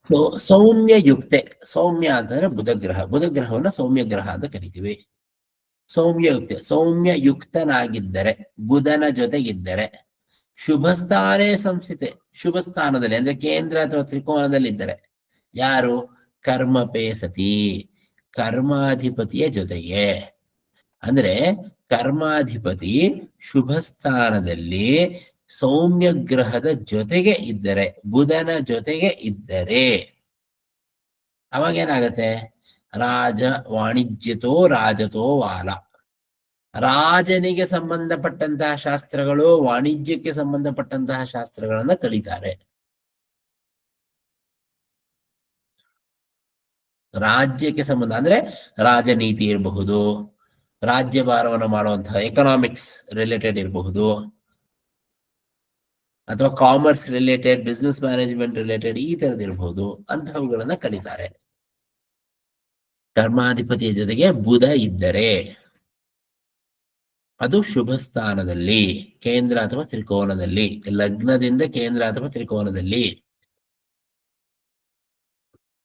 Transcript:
So ಸೌಮ್ಯ ಯುಕ್ತೆ, ಸೌಮ್ಯ ಅಂತಂದ್ರೆ ಬುಧಗ್ರಹವನ್ನ ಸೌಮ್ಯ ಗ್ರಹ ಅಂತ ಕರಿತೀವಿ. ಸೌಮ್ಯ ಯುಕ್ತೆ, ಸೌಮ್ಯ ಯುಕ್ತನಾಗಿದ್ದರೆ, ಬುಧನ ಜೊತೆಗಿದ್ದರೆ, ಶುಭ ಸ್ಥಾನೇ ಸಂಸ್ಥಿತೆ, ಶುಭ ಸ್ಥಾನದಲ್ಲಿ ಅಂದ್ರೆ ಕೇಂದ್ರ ಅಥವಾ ತ್ರಿಕೋನದಲ್ಲಿದ್ದರೆ, ಯಾರು? ಕರ್ಮಪೇ ಸತಿ, ಕರ್ಮಾಧಿಪತಿಯ ಜೊತೆಗೆ. ಅಂದ್ರೆ ಕರ್ಮಾಧಿಪತಿ ಶುಭ ಸ್ಥಾನದಲ್ಲಿ ಸೌಮ್ಯ ಗ್ರಹದ ಜೊತೆಗೆ ಇದ್ದರೆ, ಬುಧನ ಜೊತೆಗೆ ಇದ್ದರೆ ಅವಾಗ ಏನಾಗತ್ತೆ? ರಾಜ ವಾಣಿಜ್ಯತೋ ರಾಜತೋ ವಾಲ, ರಾಜನಿಗೆ ಸಂಬಂಧಪಟ್ಟಂತಹ ಶಾಸ್ತ್ರಗಳು, ವಾಣಿಜ್ಯಕ್ಕೆ ಸಂಬಂಧಪಟ್ಟಂತಹ ಶಾಸ್ತ್ರಗಳನ್ನ ಕಲಿತಾರೆ. ರಾಜ್ಯಕ್ಕೆ ಸಂಬಂಧ ಅಂದ್ರೆ ರಾಜನೀತಿ ಇರಬಹುದು, ರಾಜ್ಯಭಾರವನ್ನು ಮಾಡುವಂತಹ ಎಕನಾಮಿಕ್ಸ್ ರಿಲೇಟೆಡ್ ಇರಬಹುದು, ಅಥವಾ commerce related, business management related ಈ ತರದ್ ಇರಬಹುದು, ಅಂತಹವುಗಳನ್ನ ಕಲಿತಾರೆ. ಕರ್ಮಾಧಿಪತಿಯ ಜೊತೆಗೆ ಬುಧ ಇದ್ದರೆ ಅದು ಶುಭ ಸ್ಥಾನದಲ್ಲಿ, ಕೇಂದ್ರ ಅಥವಾ ತ್ರಿಕೋನದಲ್ಲಿ, ಲಗ್ನದಿಂದ ಕೇಂದ್ರ ಅಥವಾ ತ್ರಿಕೋನದಲ್ಲಿ